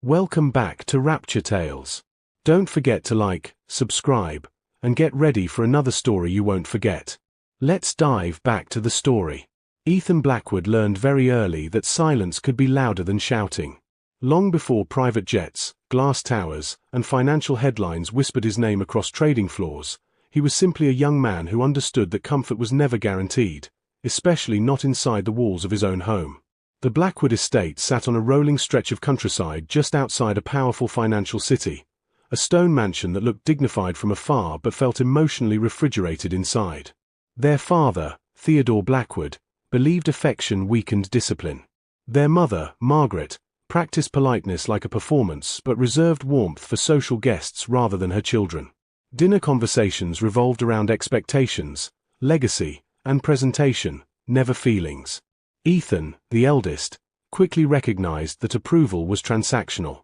Welcome back to Rapture Tales. Don't forget to like, subscribe, and get ready for another story you won't forget. Let's dive back to the story. Ethan Blackwood learned very early that silence could be louder than shouting. Long before private jets, glass towers, and financial headlines whispered his name across trading floors, he was simply a young man who understood that comfort was never guaranteed, especially not inside the walls of his own home. The Blackwood estate sat on a rolling stretch of countryside just outside a powerful financial city, a stone mansion that looked dignified from afar but felt emotionally refrigerated inside. Their father, Theodore Blackwood, believed affection weakened discipline. Their mother, Margaret, practiced politeness like a performance but reserved warmth for social guests rather than her children. Dinner conversations revolved around expectations, legacy, and presentation, never feelings. Ethan, the eldest, quickly recognized that approval was transactional.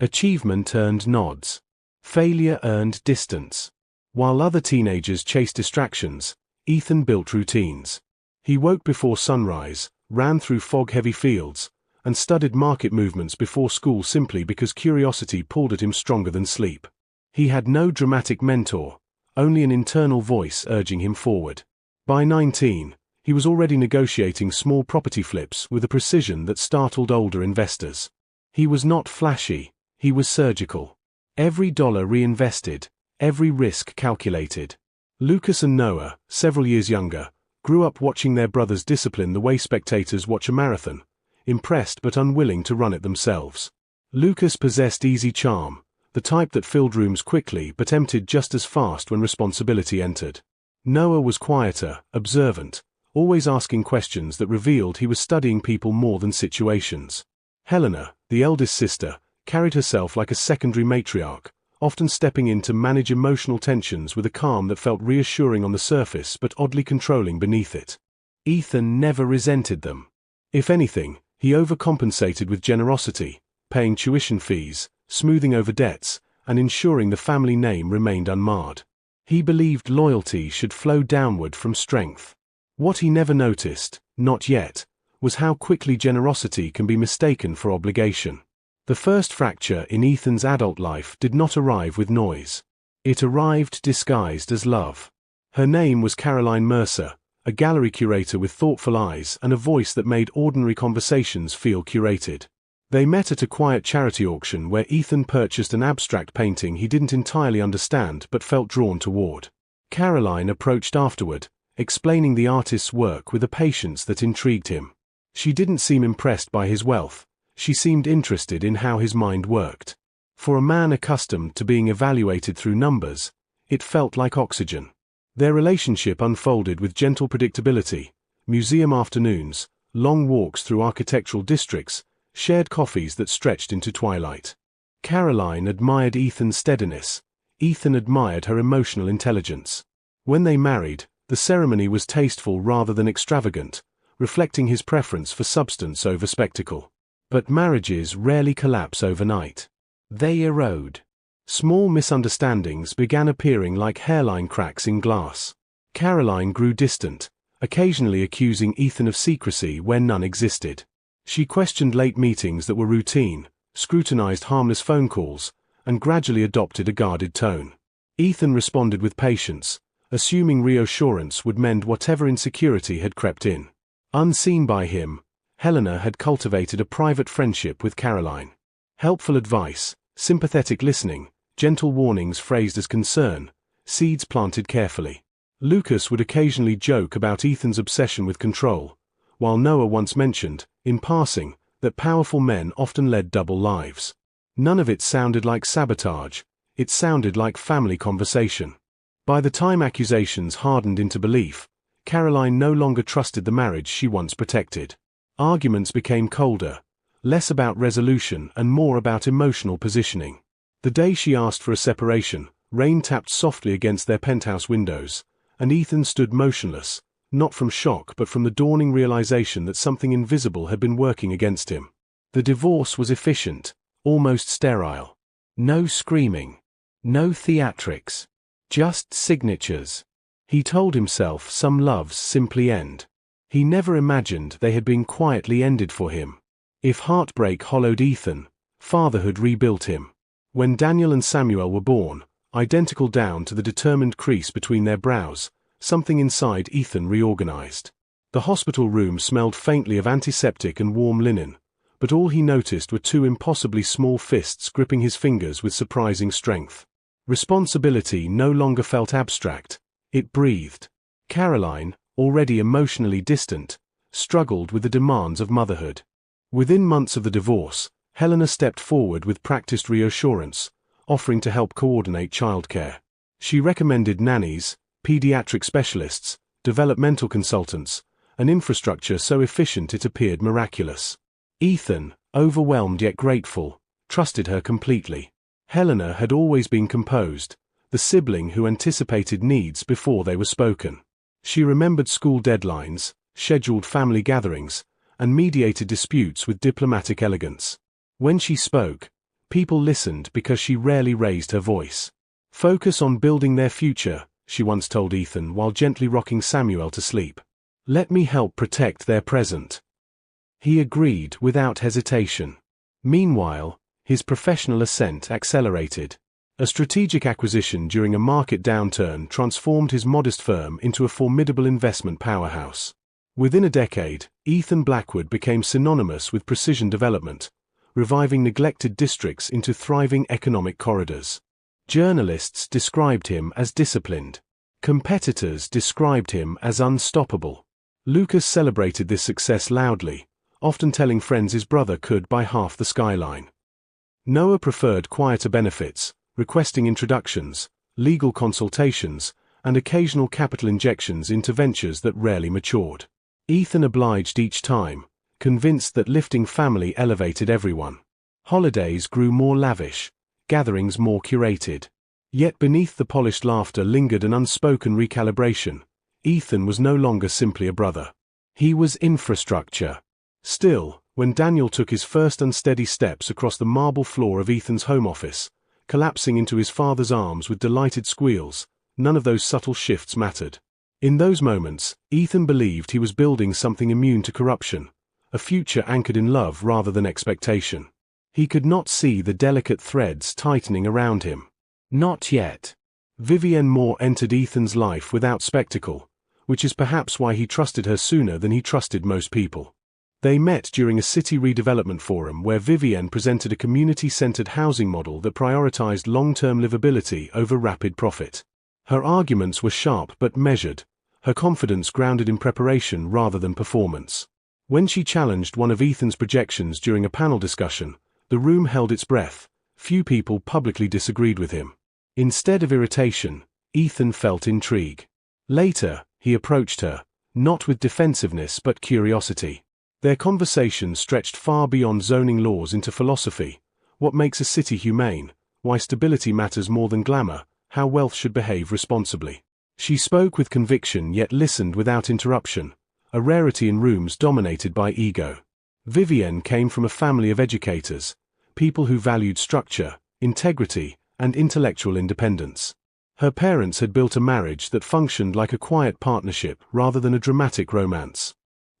Achievement earned nods. Failure earned distance. While other teenagers chased distractions, Ethan built routines. He woke before sunrise, ran through fog-heavy fields, and studied market movements before school simply because curiosity pulled at him stronger than sleep. He had no dramatic mentor, only an internal voice urging him forward. By 19, he was already negotiating small property flips with a precision that startled older investors. He was not flashy, he was surgical. Every dollar reinvested, every risk calculated. Lucas and Noah, several years younger, grew up watching their brothers discipline the way spectators watch a marathon, impressed but unwilling to run it themselves. Lucas possessed easy charm, the type that filled rooms quickly but emptied just as fast when responsibility entered. Noah was quieter, observant, always asking questions that revealed he was studying people more than situations. Helena, the eldest sister, carried herself like a secondary matriarch, often stepping in to manage emotional tensions with a calm that felt reassuring on the surface but oddly controlling beneath it. Ethan never resented them. If anything, he overcompensated with generosity, paying tuition fees, smoothing over debts, and ensuring the family name remained unmarred. He believed loyalty should flow downward from strength. What he never noticed, not yet, was how quickly generosity can be mistaken for obligation. The first fracture in Ethan's adult life did not arrive with noise. It arrived disguised as love. Her name was Caroline Mercer, a gallery curator with thoughtful eyes and a voice that made ordinary conversations feel curated. They met at a quiet charity auction where Ethan purchased an abstract painting he didn't entirely understand but felt drawn toward. Caroline approached afterward, explaining the artist's work with a patience that intrigued him. She didn't seem impressed by his wealth, she seemed interested in how his mind worked. For a man accustomed to being evaluated through numbers, it felt like oxygen. Their relationship unfolded with gentle predictability: museum afternoons, long walks through architectural districts, shared coffees that stretched into twilight. Caroline admired Ethan's steadiness. Ethan admired her emotional intelligence. When they married, the ceremony was tasteful rather than extravagant, reflecting his preference for substance over spectacle. But marriages rarely collapse overnight. They erode. Small misunderstandings began appearing like hairline cracks in glass. Caroline grew distant, occasionally accusing Ethan of secrecy where none existed. She questioned late meetings that were routine, scrutinized harmless phone calls, and gradually adopted a guarded tone. Ethan responded with patience, assuming reassurance would mend whatever insecurity had crept in. Unseen by him, Helena had cultivated a private friendship with Caroline. Helpful advice, sympathetic listening, gentle warnings phrased as concern, seeds planted carefully. Lucas would occasionally joke about Ethan's obsession with control, while Noah once mentioned, in passing, that powerful men often led double lives. None of it sounded like sabotage, it sounded like family conversation. By the time accusations hardened into belief, Caroline no longer trusted the marriage she once protected. Arguments became colder, less about resolution and more about emotional positioning. The day she asked for a separation, rain tapped softly against their penthouse windows, and Ethan stood motionless, not from shock but from the dawning realization that something invisible had been working against him. The divorce was efficient, almost sterile. No screaming, no theatrics. Just signatures. He told himself some loves simply end. He never imagined they had been quietly ended for him. If heartbreak hollowed Ethan, Fatherhood rebuilt him. When Daniel and Samuel were born, identical down to the determined crease between their brows, something inside Ethan reorganized. The hospital room smelled faintly of antiseptic and warm linen, but all he noticed were two impossibly small fists gripping his fingers with surprising strength. Responsibility no longer felt abstract, it breathed. Caroline, already emotionally distant, struggled with the demands of motherhood. Within months of the divorce, Helena stepped forward with practiced reassurance, offering to help coordinate childcare. She recommended nannies, pediatric specialists, developmental consultants, an infrastructure so efficient it appeared miraculous. Ethan, overwhelmed yet grateful, trusted her completely. Helena had always been composed, the sibling who anticipated needs before they were spoken. She remembered school deadlines, scheduled family gatherings, and mediated disputes with diplomatic elegance. When she spoke, people listened because she rarely raised her voice. "Focus on building their future," she once told Ethan while gently rocking Samuel to sleep. "Let me help protect their present." He agreed without hesitation. Meanwhile, his professional ascent accelerated. A strategic acquisition during a market downturn transformed his modest firm into a formidable investment powerhouse. Within a decade, Ethan Blackwood became synonymous with precision development, reviving neglected districts into thriving economic corridors. Journalists described him as disciplined. Competitors described him as unstoppable. Lucas celebrated this success loudly, often telling friends his brother could buy half the skyline. Noah preferred quieter benefits, requesting introductions, legal consultations, and occasional capital injections into ventures that rarely matured. Ethan obliged each time, convinced that lifting family elevated everyone. Holidays grew more lavish, gatherings more curated. Yet beneath the polished laughter lingered an unspoken recalibration. Ethan was no longer simply a brother. He was infrastructure. Still, when Daniel took his first unsteady steps across the marble floor of Ethan's home office, collapsing into his father's arms with delighted squeals, none of those subtle shifts mattered. In those moments, Ethan believed he was building something immune to corruption, a future anchored in love rather than expectation. He could not see the delicate threads tightening around him. Not yet. Vivienne Moore entered Ethan's life without spectacle, which is perhaps why he trusted her sooner than he trusted most people. They met during a city redevelopment forum where Vivienne presented a community-centered housing model that prioritized long-term livability over rapid profit. Her arguments were sharp but measured, her confidence grounded in preparation rather than performance. When she challenged one of Ethan's projections during a panel discussion, the room held its breath. Few people publicly disagreed with him. Instead of irritation, Ethan felt intrigue. Later, he approached her, not with defensiveness but curiosity. Their conversation stretched far beyond zoning laws into philosophy: what makes a city humane, why stability matters more than glamour, how wealth should behave responsibly. She spoke with conviction yet listened without interruption, a rarity in rooms dominated by ego. Vivienne came from a family of educators, people who valued structure, integrity, and intellectual independence. Her parents had built a marriage that functioned like a quiet partnership rather than a dramatic romance.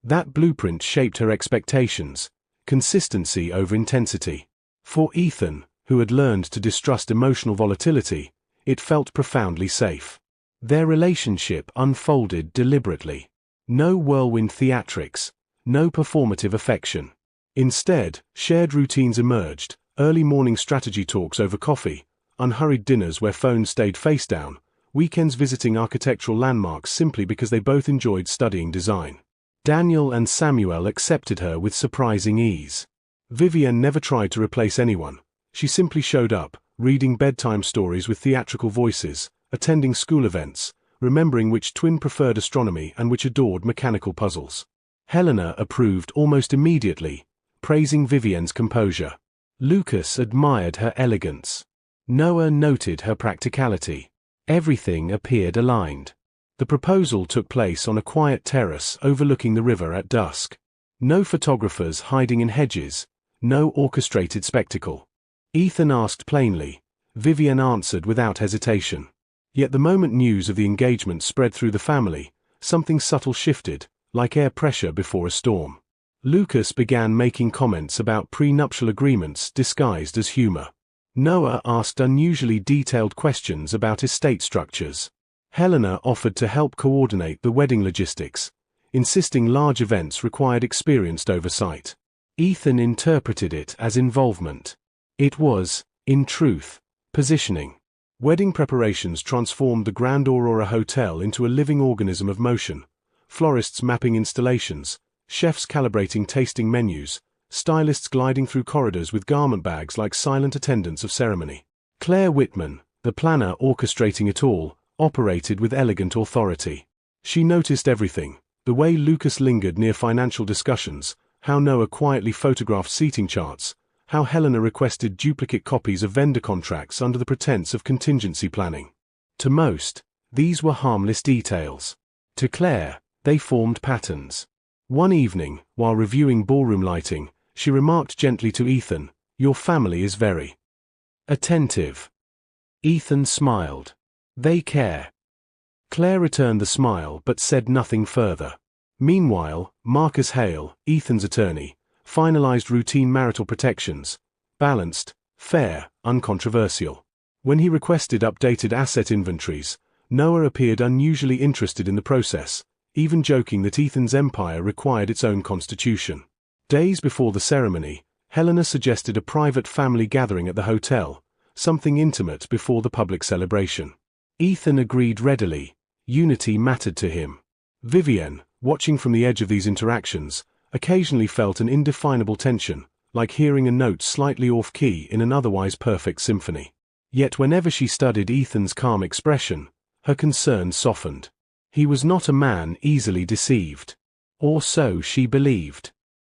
That blueprint shaped her expectations, consistency over intensity. For Ethan, who had learned to distrust emotional volatility, it felt profoundly safe. Their relationship unfolded deliberately. No whirlwind theatrics, no performative affection. Instead, shared routines emerged: early morning strategy talks over coffee, unhurried dinners where phones stayed face down, weekends visiting architectural landmarks simply because they both enjoyed studying design. Daniel and Samuel accepted her with surprising ease. Vivienne never tried to replace anyone. She simply showed up, reading bedtime stories with theatrical voices, attending school events, remembering which twin preferred astronomy and which adored mechanical puzzles. Helena approved almost immediately, praising Vivienne's composure. Lucas admired her elegance. Noah noted her practicality. Everything appeared aligned. The proposal took place on a quiet terrace overlooking the river at dusk. No photographers hiding in hedges, no orchestrated spectacle. Ethan asked plainly. Vivienne answered without hesitation. Yet the moment news of the engagement spread through the family, something subtle shifted, like air pressure before a storm. Lucas began making comments about prenuptial agreements disguised as humor. Noah asked unusually detailed questions about estate structures. Helena offered to help coordinate the wedding logistics, insisting large events required experienced oversight. Ethan interpreted it as involvement. It was, in truth, positioning. Wedding preparations transformed the Grand Aurora Hotel into a living organism of motion. Florists mapping installations, chefs calibrating tasting menus, stylists gliding through corridors with garment bags like silent attendants of ceremony. Claire Whitman, the planner orchestrating it all, operated with elegant authority. She noticed everything: the way Lucas lingered near financial discussions, how Noah quietly photographed seating charts, how Helena requested duplicate copies of vendor contracts under the pretense of contingency planning. To most, these were harmless details. To Claire, they formed patterns. One evening, while reviewing ballroom lighting, she remarked gently to Ethan, "Your family is very attentive." Ethan smiled. "They care." Claire returned the smile but said nothing further. Meanwhile, Marcus Hale, Ethan's attorney, finalized routine marital protections: balanced, fair, uncontroversial. When he requested updated asset inventories, Noah appeared unusually interested in the process, even joking that Ethan's empire required its own constitution. Days before the ceremony, Helena suggested a private family gathering at the hotel, something intimate before the public celebration. Ethan agreed readily. Unity mattered to him. Vivienne, watching from the edge of these interactions, occasionally felt an indefinable tension, like hearing a note slightly off-key in an otherwise perfect symphony. Yet whenever she studied Ethan's calm expression, her concern softened. He was not a man easily deceived. Or so she believed.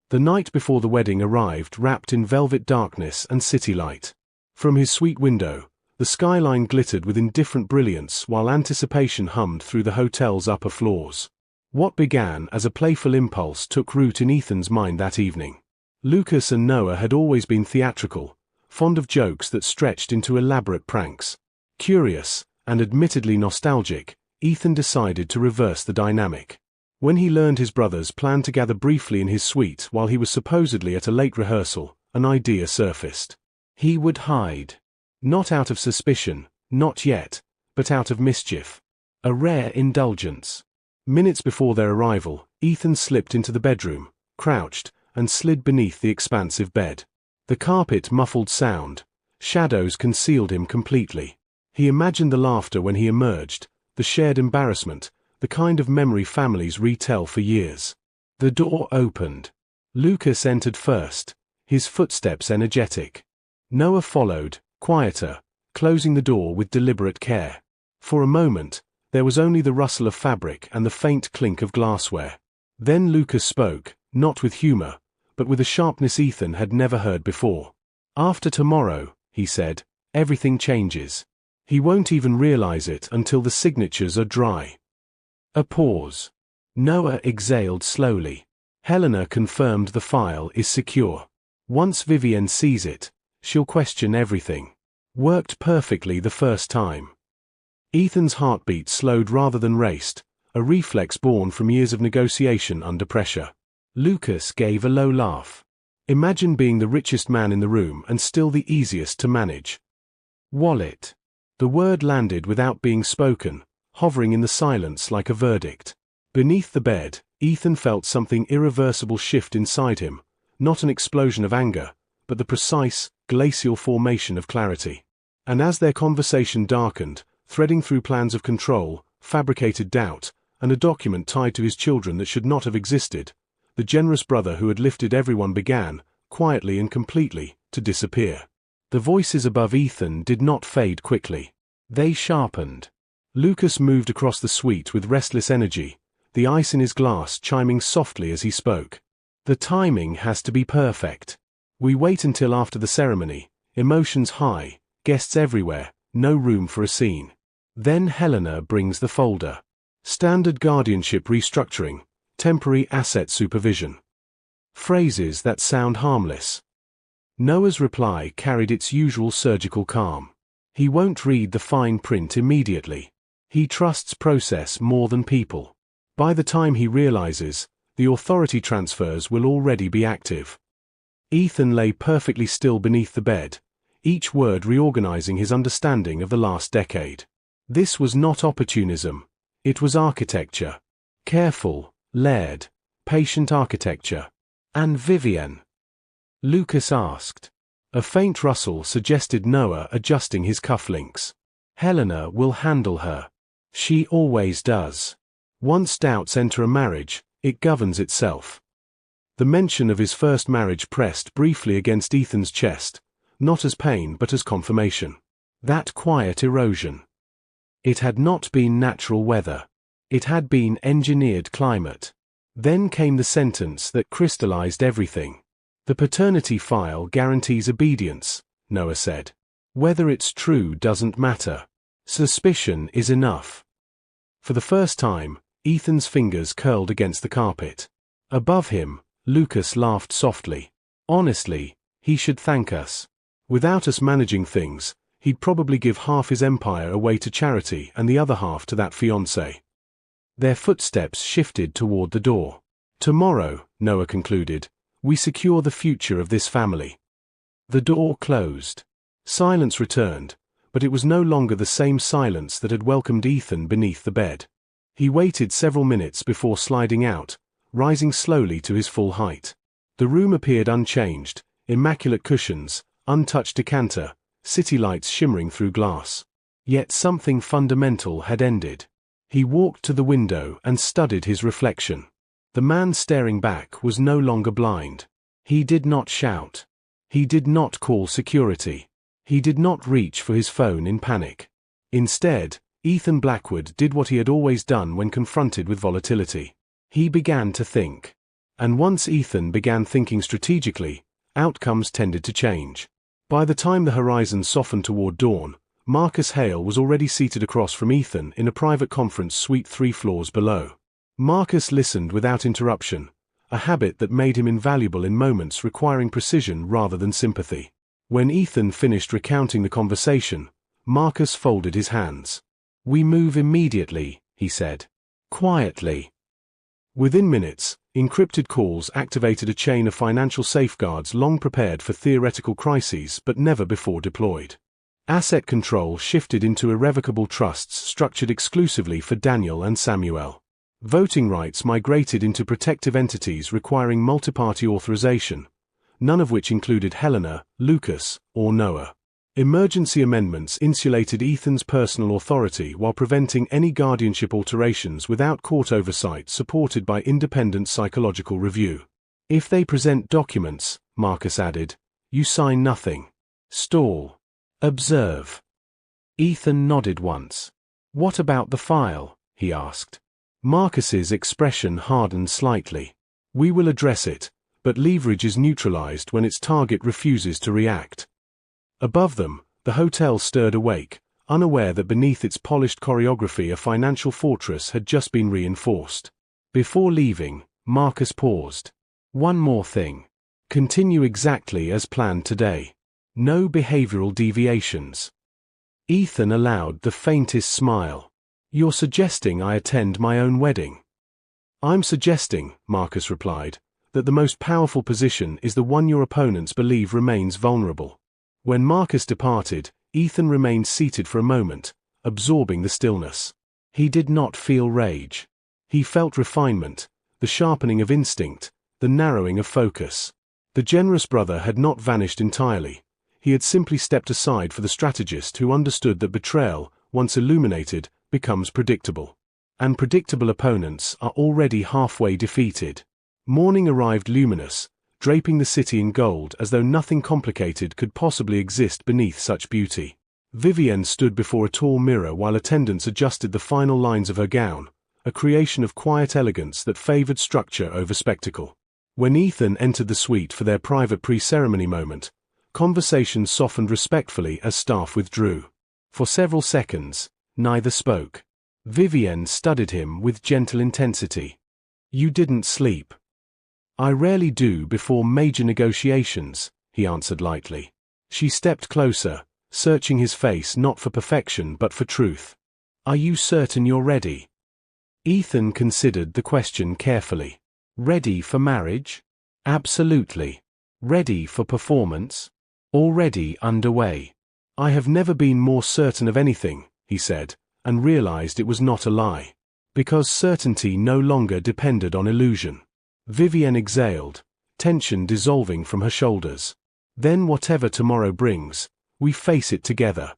The night before the wedding arrived wrapped in velvet darkness and city light. From his suite window, the skyline glittered with indifferent brilliance while anticipation hummed through the hotel's upper floors. What began as a playful impulse took root in Ethan's mind that evening. Lucas and Noah had always been theatrical, fond of jokes that stretched into elaborate pranks. Curious, and admittedly nostalgic, Ethan decided to reverse the dynamic. When he learned his brothers planned to gather briefly in his suite while he was supposedly at a late rehearsal, an idea surfaced. He would hide. Not out of suspicion, not yet, but out of mischief. A rare indulgence. Minutes before their arrival, Ethan slipped into the bedroom, crouched, and slid beneath the expansive bed. The carpet muffled sound. Shadows concealed him completely. He imagined the laughter when he emerged, the shared embarrassment, the kind of memory families retell for years. The door opened. Lucas entered first, his footsteps energetic. Noah followed, quieter, closing the door with deliberate care. For a moment, there was only the rustle of fabric and the faint clink of glassware. Then Lucas spoke, not with humor, but with a sharpness Ethan had never heard before. "After tomorrow," he said, "everything changes. He won't even realize it until the signatures are dry." A pause. Noah exhaled slowly. Helena confirmed the file is secure. Once Vivienne sees it, she'll question everything. Worked perfectly the first time. Ethan's heartbeat slowed rather than raced, a reflex born from years of negotiation under pressure. Lucas gave a low laugh. Imagine being the richest man in the room and still the easiest to manage. Wallet. The word landed without being spoken, hovering in the silence like a verdict. Beneath the bed, Ethan felt something irreversible shift inside him, not an explosion of anger, but the precise, glacial formation of clarity. And as their conversation darkened, threading through plans of control, fabricated doubt, and a document tied to his children that should not have existed, the generous brother who had lifted everyone began, quietly and completely, to disappear. The voices above Ethan did not fade quickly. They sharpened. Lucas moved across the suite with restless energy, the ice in his glass chiming softly as he spoke. "The timing has to be perfect. We wait until after the ceremony, emotions high, guests everywhere, no room for a scene. Then Helena brings the folder. Standard guardianship restructuring, temporary asset supervision." Phrases that sound harmless. Noah's reply carried its usual surgical calm. He won't read the fine print immediately. He trusts process more than people. By the time he realizes, the authority transfers will already be active. Ethan lay perfectly still beneath the bed, each word reorganizing his understanding of the last decade. This was not opportunism, it was architecture. Careful, layered, patient architecture. "And Vivienne?" Lucas asked. A faint rustle suggested Noah adjusting his cufflinks. "Helena will handle her. She always does. Once doubts enter a marriage, it governs itself." The mention of his first marriage pressed briefly against Ethan's chest, not as pain but as confirmation. That quiet erosion. It had not been natural weather. It had been engineered climate. Then came the sentence that crystallized everything. "The paternity file guarantees obedience," Noah said. "Whether it's true doesn't matter. Suspicion is enough." For the first time, Ethan's fingers curled against the carpet. Above him, Lucas laughed softly. "Honestly, he should thank us. Without us managing things, he'd probably give half his empire away to charity and the other half to that fiancée." Their footsteps shifted toward the door. "Tomorrow," Noah concluded, "we secure the future of this family." The door closed. Silence returned, but it was no longer the same silence that had welcomed Ethan beneath the bed. He waited several minutes before sliding out, rising slowly to his full height. The room appeared unchanged, immaculate cushions, untouched decanter, city lights shimmering through glass. Yet something fundamental had ended. He walked to the window and studied his reflection. The man staring back was no longer blind. He did not shout. He did not call security. He did not reach for his phone in panic. Instead, Ethan Blackwood did what he had always done when confronted with volatility. He began to think. And once Ethan began thinking strategically, outcomes tended to change. By the time the horizon softened toward dawn, Marcus Hale was already seated across from Ethan in a private conference suite 3 floors below. Marcus listened without interruption, a habit that made him invaluable in moments requiring precision rather than sympathy. When Ethan finished recounting the conversation, Marcus folded his hands. "We move immediately," he said. Quietly. Within minutes, encrypted calls activated a chain of financial safeguards long prepared for theoretical crises but never before deployed. Asset control shifted into irrevocable trusts structured exclusively for Daniel and Samuel. Voting rights migrated into protective entities requiring multi-party authorization, none of which included Helena, Lucas, or Noah. Emergency amendments insulated Ethan's personal authority while preventing any guardianship alterations without court oversight supported by independent psychological review. "If they present documents," Marcus added, "you sign nothing. Stall. Observe." Ethan nodded once. "What about the file?" he asked. Marcus's expression hardened slightly. "We will address it, but leverage is neutralized when its target refuses to react." Above them, the hotel stirred awake, unaware that beneath its polished choreography a financial fortress had just been reinforced. Before leaving, Marcus paused. "One more thing. Continue exactly as planned today. No behavioral deviations." Ethan allowed the faintest smile. "You're suggesting I attend my own wedding?" "I'm suggesting," Marcus replied, "that the most powerful position is the one your opponents believe remains vulnerable." When Marcus departed, Ethan remained seated for a moment, absorbing the stillness. He did not feel rage. He felt refinement, the sharpening of instinct, the narrowing of focus. The generous brother had not vanished entirely. He had simply stepped aside for the strategist who understood that betrayal, once illuminated, becomes predictable. And predictable opponents are already halfway defeated. Morning arrived luminous, draping the city in gold as though nothing complicated could possibly exist beneath such beauty. Vivienne stood before a tall mirror while attendants adjusted the final lines of her gown, a creation of quiet elegance that favored structure over spectacle. When Ethan entered the suite for their private pre-ceremony moment, conversation softened respectfully as staff withdrew. For several seconds, neither spoke. Vivienne studied him with gentle intensity. "You didn't sleep." "I rarely do before major negotiations," he answered lightly. She stepped closer, searching his face not for perfection but for truth. "Are you certain you're ready?" Ethan considered the question carefully. Ready for marriage? Absolutely. Ready for performance? Already underway. I have never been more certain of anything, he said, and realized it was not a lie. Because certainty no longer depended on illusion. Vivienne exhaled, tension dissolving from her shoulders. Then whatever tomorrow brings, we face it together.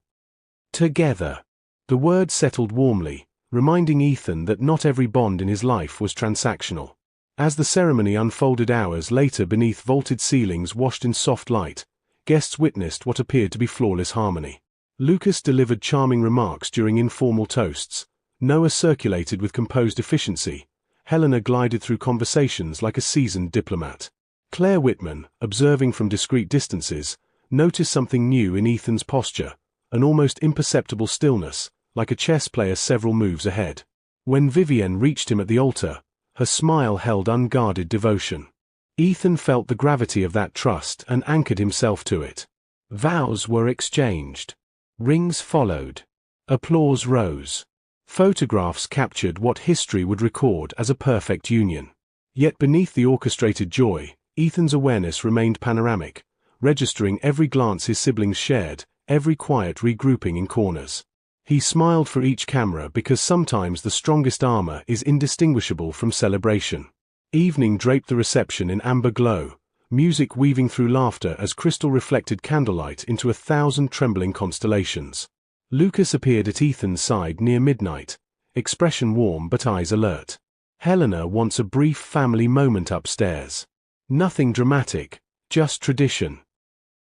Together. The word settled warmly, reminding Ethan that not every bond in his life was transactional. As the ceremony unfolded hours later beneath vaulted ceilings washed in soft light, guests witnessed what appeared to be flawless harmony. Lucas delivered charming remarks during informal toasts. Noah circulated with composed efficiency. Helena glided through conversations like a seasoned diplomat. Claire Whitman, observing from discreet distances, noticed something new in Ethan's posture, an almost imperceptible stillness, like a chess player several moves ahead. When Vivienne reached him at the altar, her smile held unguarded devotion. Ethan felt the gravity of that trust and anchored himself to it. Vows were exchanged. Rings followed. Applause rose. Photographs captured what history would record as a perfect union. Yet beneath the orchestrated joy, Ethan's awareness remained panoramic, registering every glance his siblings shared, every quiet regrouping in corners. He smiled for each camera because sometimes the strongest armor is indistinguishable from celebration. Evening draped the reception in amber glow, music weaving through laughter as crystal reflected candlelight into 1,000 trembling constellations. Lucas appeared at Ethan's side near midnight, expression warm but eyes alert. Helena wants a brief family moment upstairs. Nothing dramatic, just tradition.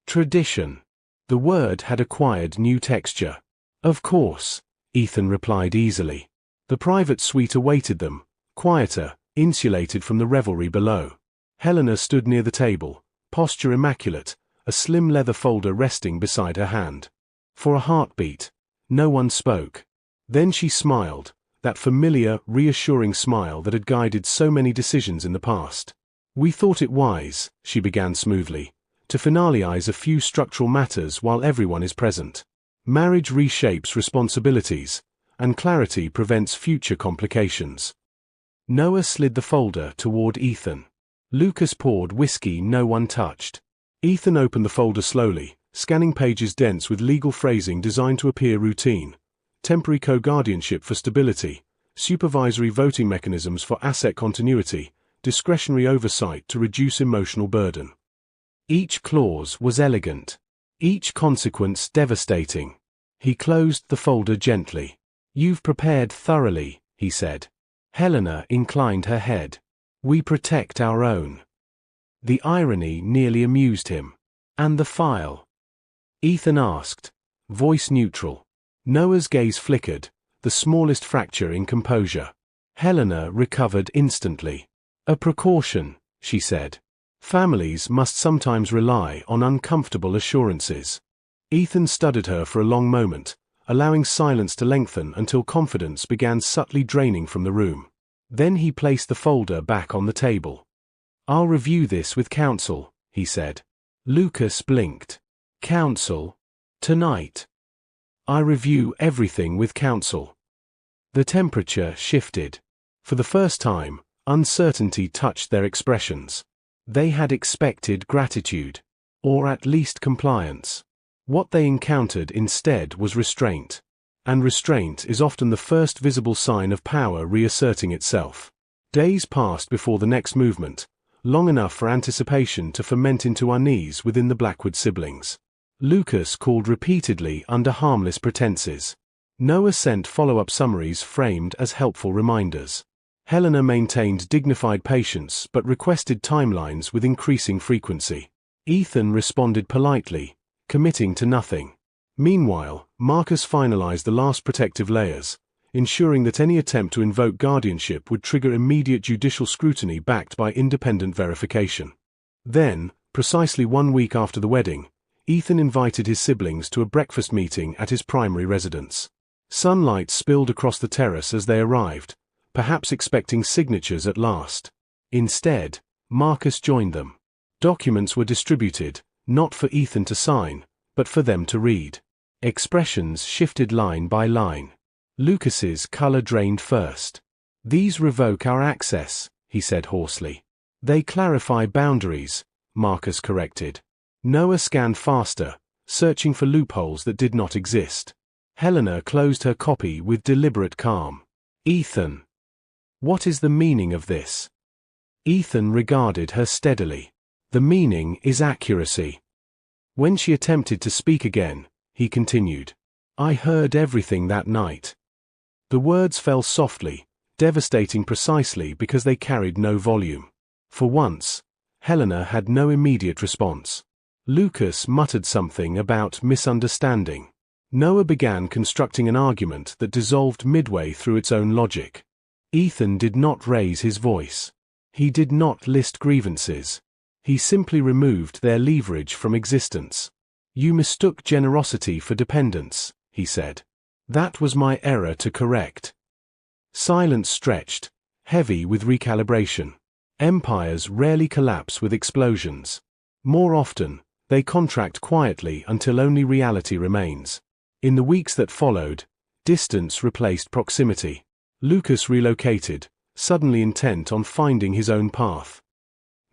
Tradition. The word had acquired new texture. Of course, Ethan replied easily. The private suite awaited them, quieter, insulated from the revelry below. Helena stood near the table, posture immaculate, a slim leather folder resting beside her hand. For a heartbeat, no one spoke. Then she smiled, that familiar, reassuring smile that had guided so many decisions in the past. We thought it wise, she began smoothly, to finalize a few structural matters while everyone is present. Marriage reshapes responsibilities, and clarity prevents future complications. Noah slid the folder toward Ethan. Lucas poured whiskey no one touched. Ethan opened the folder slowly, scanning pages dense with legal phrasing designed to appear routine. Temporary co-guardianship for stability, supervisory voting mechanisms for asset continuity, discretionary oversight to reduce emotional burden. Each clause was elegant. Each consequence devastating. He closed the folder gently. You've prepared thoroughly, he said. Helena inclined her head. We protect our own. The irony nearly amused him. And the file? Ethan asked, voice neutral. Noah's gaze flickered, the smallest fracture in composure. Helena recovered instantly. A precaution, she said. Families must sometimes rely on uncomfortable assurances. Ethan studied her for a long moment, allowing silence to lengthen until confidence began subtly draining from the room. Then he placed the folder back on the table. I'll review this with counsel, he said. Lucas blinked. Counsel? Tonight? I review everything with counsel. The temperature shifted. For the first time, uncertainty touched their expressions. They had expected gratitude, or at least compliance. What they encountered instead was restraint. And restraint is often the first visible sign of power reasserting itself. Days passed before the next movement, long enough for anticipation to ferment into unease within the Blackwood siblings. Lucas called repeatedly under harmless pretenses. Noah sent follow-up summaries framed as helpful reminders. Helena maintained dignified patience but requested timelines with increasing frequency. Ethan responded politely, committing to nothing. Meanwhile, Marcus finalized the last protective layers, ensuring that any attempt to invoke guardianship would trigger immediate judicial scrutiny backed by independent verification. Then, precisely 1 week after the wedding, Ethan invited his siblings to a breakfast meeting at his primary residence. Sunlight spilled across the terrace as they arrived, perhaps expecting signatures at last. Instead, Marcus joined them. Documents were distributed, not for Ethan to sign, but for them to read. Expressions shifted line by line. Lucas's color drained first. These revoke our access, he said hoarsely. They clarify boundaries, Marcus corrected. Noah scanned faster, searching for loopholes that did not exist. Helena closed her copy with deliberate calm. Ethan. What is the meaning of this? Ethan regarded her steadily. The meaning is accuracy. When she attempted to speak again, he continued. I heard everything that night. The words fell softly, devastating precisely because they carried no volume. For once, Helena had no immediate response. Lucas muttered something about misunderstanding. Noah began constructing an argument that dissolved midway through its own logic. Ethan did not raise his voice. He did not list grievances. He simply removed their leverage from existence. You mistook generosity for dependence, he said. That was my error to correct. Silence stretched, heavy with recalibration. Empires rarely collapse with explosions. More often, they contract quietly until only reality remains. In the weeks that followed, distance replaced proximity. Lucas relocated, suddenly intent on finding his own path.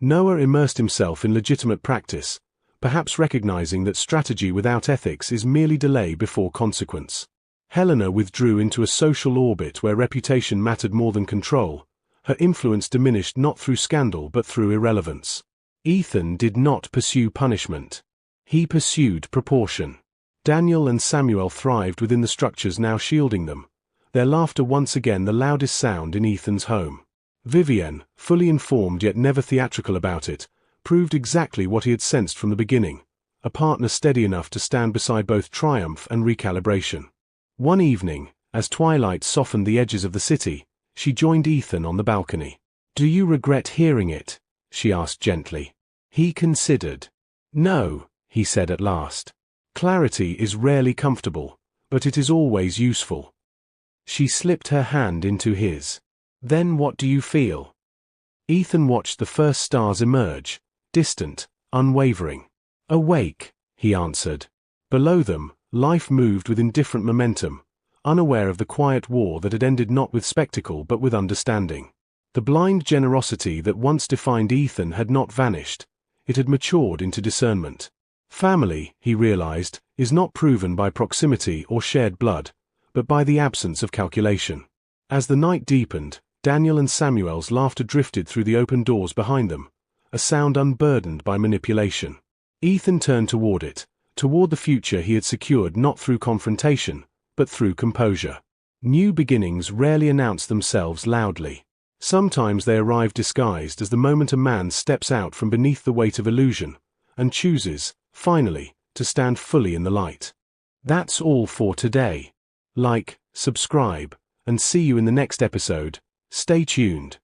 Noah immersed himself in legitimate practice, perhaps recognizing that strategy without ethics is merely delay before consequence. Helena withdrew into a social orbit where reputation mattered more than control. Her influence diminished not through scandal but through irrelevance. Ethan did not pursue punishment. He pursued proportion. Daniel and Samuel thrived within the structures now shielding them, their laughter once again the loudest sound in Ethan's home. Vivienne, fully informed yet never theatrical about it, proved exactly what he had sensed from the beginning, a partner steady enough to stand beside both triumph and recalibration. One evening, as twilight softened the edges of the city, she joined Ethan on the balcony. Do you regret hearing it? She asked gently. He considered. No, he said at last. Clarity is rarely comfortable, but it is always useful. She slipped her hand into his. Then what do you feel? Ethan watched the first stars emerge, distant, unwavering. Awake, he answered. Below them, life moved with indifferent momentum, unaware of the quiet war that had ended not with spectacle but with understanding. The blind generosity that once defined Ethan had not vanished, it had matured into discernment. Family, he realized, is not proven by proximity or shared blood, but by the absence of calculation. As the night deepened, Daniel and Samuel's laughter drifted through the open doors behind them, a sound unburdened by manipulation. Ethan turned toward it, toward the future he had secured not through confrontation, but through composure. New beginnings rarely announce themselves loudly. Sometimes they arrive disguised as the moment a man steps out from beneath the weight of illusion, and chooses, finally, to stand fully in the light. That's all for today. Like, subscribe, and see you in the next episode. Stay tuned.